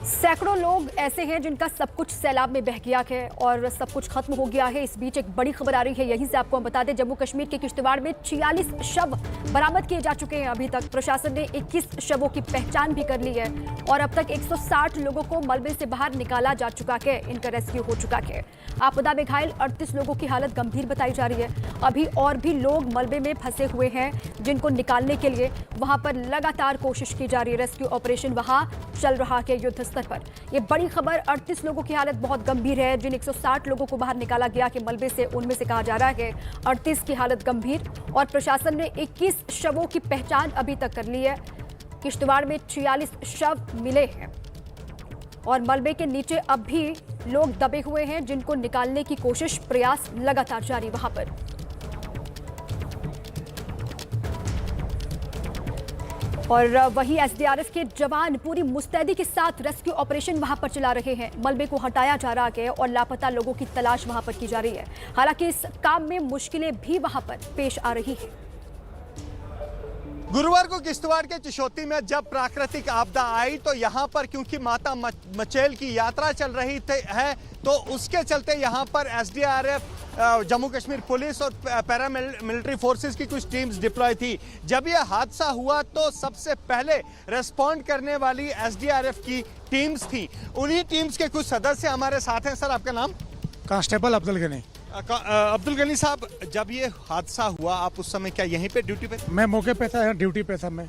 सैकड़ों लोग ऐसे हैं जिनका सब कुछ सैलाब में बह गया है और सब कुछ खत्म हो गया है। इस बीच एक बड़ी खबर आ रही है, यहीं से आपको हम बता दें, जम्मू कश्मीर के किश्तवाड़ में 46 शव बरामद किए जा चुके हैं। अभी तक प्रशासन ने 21 शवों की पहचान भी कर ली है और अब तक 160 लोगों को मलबे से बाहर निकाला जा चुका है। इनका रेस्क्यू हो चुका है। आपदा में घायल 38 लोगों की हालत गंभीर बताई जा रही है। अभी और भी लोग मलबे में फंसे हुए हैं जिनको निकालने के लिए वहां पर लगातार कोशिश की जा रही है। रेस्क्यू ऑपरेशन वहां चल रहा है युद्ध स्तर पर। ये बड़ी खबर, 38 लोगों की हालत बहुत गंभीर है। जिन 160 लोगों को बाहर निकाला गया कि मलबे से, उनमें से कहा जा रहा है 38 की हालत गंभीर और प्रशासन ने 21 शवों की पहचान अभी तक कर ली है। किश्तवाड़ में 46 शव मिले हैं और मलबे के नीचे अब भी लोग दबे हुए हैं जिनको निकालने की कोशिश, प्रयास लगातार जारी वहां पर। और वहीं एसडीआरएफ के जवान पूरी मुस्तैदी के साथ रेस्क्यू ऑपरेशन वहां पर चला रहे हैं। मलबे को हटाया जा रहा है और लापता लोगों की तलाश वहां पर की जा रही है। हालांकि इस काम में मुश्किलें भी वहां पर पेश आ रही है। गुरुवार को किश्तवाड़ के चिशोती में जब प्राकृतिक आपदा आई तो यहाँ पर क्योंकि माता मचेल की यात्रा चल रही है तो उसके चलते यहाँ पर एसडीआरएफ, जम्मू कश्मीर पुलिस और पैरामिलिट्री फोर्सेस की कुछ टीम्स डिप्लॉय थी। जब यह हादसा हुआ तो सबसे पहले रेस्पॉन्ड करने वाली एसडीआरएफ की टीम्स थी। उन्हीं टीम्स के कुछ सदस्य हमारे साथ हैं। सर, आपका नाम? कांस्टेबल अब्दुल गनी। अब्दुल गनी साहब, जब ये हादसा हुआ आप उस समय क्या यहीं पे ड्यूटी पे? मैं मौके पे था, ड्यूटी पे था। मैं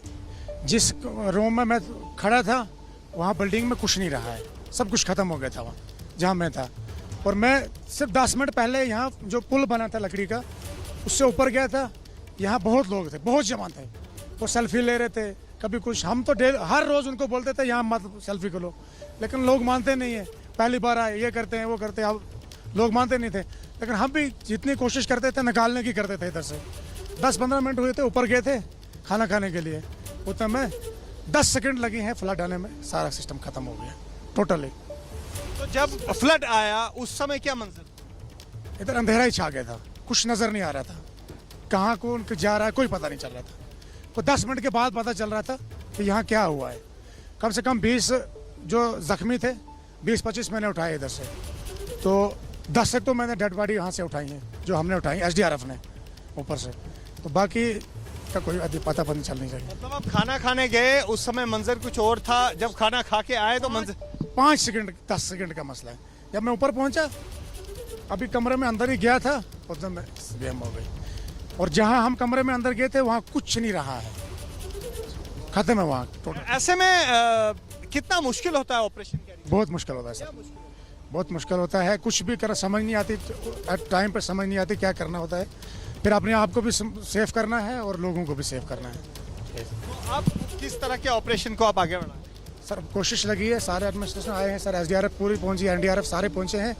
जिस रूम में मैं खड़ा था वहाँ बिल्डिंग में कुछ नहीं रहा है, सब कुछ खत्म हो गया था वहाँ जहाँ मैं था। और मैं सिर्फ 10 मिनट पहले यहाँ जो पुल बना था लकड़ी का, उससे ऊपर गया था। यहाँ बहुत लोग थे, बहुत जमा थे, वो सेल्फी ले रहे थे। कभी कुछ, हम तो हर रोज़ उनको बोलते थे यहाँ मत सेल्फी करो, लेकिन लोग मानते नहीं है। पहली बार आए, ये करते हैं वो करते हैं, अब लोग मानते नहीं थे। लेकिन हम भी जितनी कोशिश करते थे निकालने की करते थे। इधर से 10-15 मिनट हुए थे, ऊपर गए थे खाना खाने के लिए। उतना में 10 सेकंड लगी हैं फ्लड आने में, सारा सिस्टम खत्म हो गया टोटली। तो जब फ्लड आया उस समय क्या मंजर? इधर अंधेरा ही छा गया था, कुछ नजर नहीं आ रहा था, कहाँ कौन जा रहा है कोई पता नहीं चल रहा था। तो 10 मिनट के बाद पता चल रहा था कि यहाँ क्या हुआ है। कम से कम 20 जो जख्मी थे, 20-25 मैंने उठाए इधर से। तो 10 से तो मैंने डेड बॉडी यहाँ से उठाई है, जो हमने उठाई एसडीआरएफ ने ऊपर से। तो बाकी का कोई पता नहीं चलनी चाहिए। मतलब आप खाना खाने गए उस समय मंजर कुछ और था, जब खाना खा के आए तो मंजर 5 सेकंड 10 सेकंड का मसला है। जब मैं ऊपर पहुंचा, अभी कमरे में अंदर ही गया था, उधर में बेम हो गई। और जहां हम कमरे में अंदर गए थे वहां कुछ नहीं रहा है, खत्म है वहां टोटल। ऐसे में कितना मुश्किल होता है ऑपरेशन? बहुत मुश्किल होता है सर, बहुत मुश्किल होता है। कुछ भी कर समझ नहीं आती, टाइम पर समझ नहीं आती क्या करना होता है। फिर अपने आप को भी सेफ करना है और लोगों को भी सेफ करना है। तो आप किस तरह के ऑपरेशन को आप आगे बढ़ाएं? सर कोशिश लगी है, सारे एडमिनिस्ट्रेशन आए हैं सर, एसडीआरएफ पूरी पहुंची, एनडीआरएफ सारे पहुंचे हैं।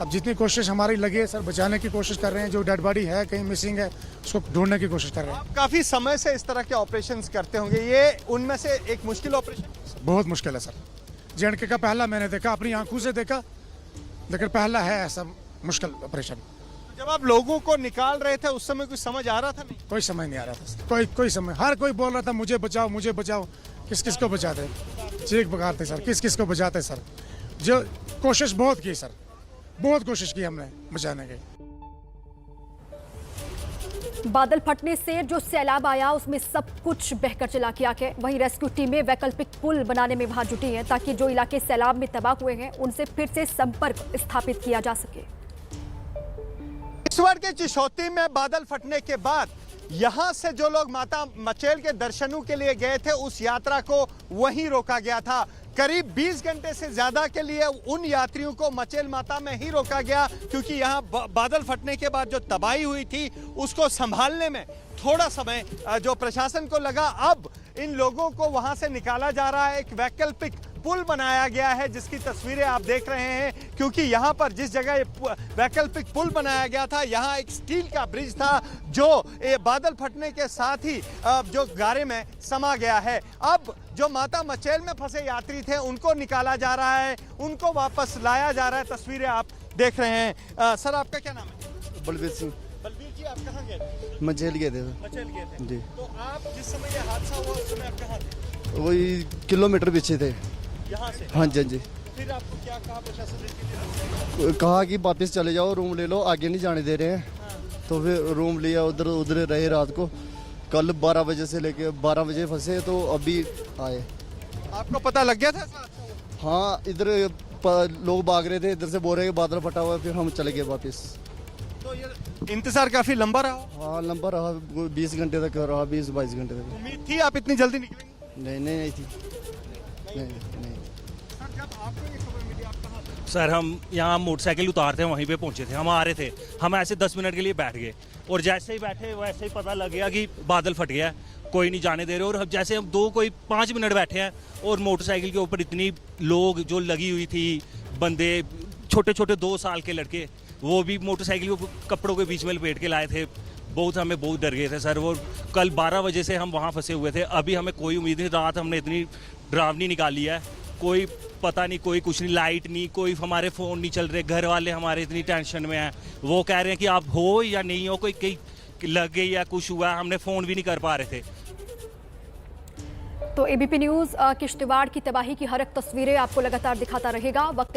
अब जितनी कोशिश हमारी लगी है सर, बचाने की कोशिश कर रहे हैं। जो डेड बॉडी है कहीं मिसिंग है उसको ढूंढने की कोशिश कर रहे हैं। आप काफी समय से इस तरह के ऑपरेशंस करते होंगे, ये उनमें से एक मुश्किल ऑपरेशन? बहुत मुश्किल है सर। जेएंडके का पहला मैंने देखा, अपनी आंखों से देखा, लेकिन पहला है ऐसा मुश्किल ऑपरेशन। जब आप लोगों को निकाल रहे थे उस समय कुछ समझ आ रहा था? नहीं, कोई समझ नहीं आ रहा था सर, कोई समझ। हर कोई बोल रहा था मुझे बचाओ मुझे बचाओ। किस किस को बचाते, चीख पुकारते सर, किस किस को बचाते सर। जो कोशिश बहुत की सर, बहुत कोशिश की हमने बचाने की। बादल फटने से जो सैलाब आया उसमें सब कुछ बहकर चला गया है। वहीं रेस्क्यू टीमें वैकल्पिक पुल बनाने में वहां जुटी हैं ताकि जो इलाके सैलाब में तबाह हुए हैं उनसे फिर से संपर्क स्थापित किया जा सके। किश्तवाड़ के चिशोती में बादल फटने के बाद यहां से जो लोग माता मचेल के दर्शनों के लिए गए थे उस यात्रा को वहीं रोका गया था। करीब 20 घंटे से ज्यादा के लिए उन यात्रियों को मचेल माता में ही रोका गया क्योंकि यहां बादल फटने के बाद जो तबाही हुई थी उसको संभालने में थोड़ा समय जो प्रशासन को लगा। अब इन लोगों को वहां से निकाला जा रहा है। एक वैकल्पिक पुल बनाया गया है जिसकी तस्वीरें आप देख रहे हैं, क्योंकि यहाँ पर जिस जगह वैकल्पिक पुल बनाया गया था यहाँ एक स्टील का ब्रिज था जो बादल फटने के साथ ही जो गारे में समा गया है। अब जो माता मचेल में फंसे यात्री थे उनको निकाला जा रहा है, उनको वापस लाया जा रहा है। तस्वीरें आप देख रहे हैं। सर, आपका क्या नाम है? बलबीर सिंह। बलबीर जी, आप कहाँ गए थे? मचेल गए थे। मचेल गए थे जी। तो आप जिस समय ये हादसा हुआ उस समय आप कहाँ थे? वही किलोमीटर पीछे थे। यहाँ से? हाँ जी हाँ जी। फिर आपको क्या कहा प्रशासन ने? कहा कि वापस चले जाओ, रूम ले लो, आगे नहीं जाने दे रहे हैं। तो फिर रूम लिया, उधर रहे रात को। कल 12 बजे से लेके 12 बजे फंसे तो अभी आए। आपको पता लग गया था ऐसा? हाँ, इधर लोग भाग रहे थे, इधर से बोल रहे कि बादल फटा हुआ है, फिर हम चले गए वापस। तो ये इंतजार काफी लंबा रहा? हाँ, लंबा रहा, 20 घंटे तक रहा, 20-22 घंटे तक। उम्मीद थी आप इतनी जल्दी निकलेंगे? नहीं थी। नहीं। सर, जब आपको ये खबर मिली आप कहाँ थे? सर हम यहाँ मोटरसाइकिल उतारते हैं वहीं पे पहुंचे थे, हम आ रहे थे, हम ऐसे 10 मिनट के लिए बैठ गए और जैसे ही बैठे वैसे ही पता लग गया कि बादल फट गया, कोई नहीं जाने दे रहे। और जैसे हम 5 मिनट बैठे हैं और मोटरसाइकिल के ऊपर इतनी लोग जो लगी हुई थी, बंदे छोटे छोटे 2 साल के लड़के, वो भी मोटरसाइकिल को कपड़ों के बीच में लपेट के लाए थे। हमें बहुत डर गए थे सर। वो कल 12 बजे से हम वहाँ फंसे हुए थे, अभी हमें कोई उम्मीद नहीं। रात हमने इतनी डरावनी निकाली है, कोई पता नहीं, कोई कुछ नहीं, लाइट नहीं, कोई हमारे फ़ोन नहीं चल रहे, घर वाले हमारे इतनी टेंशन में हैं, वो कह रहे हैं कि आप हो या नहीं हो, कोई कहीं लग गई या कुछ हुआ, हमने फ़ोन भी नहीं कर पा रहे थे। तो एबीपी न्यूज़ किश्तवाड़ की तबाही की हर एक तस्वीरें आपको लगातार दिखाता रहेगा। वक्त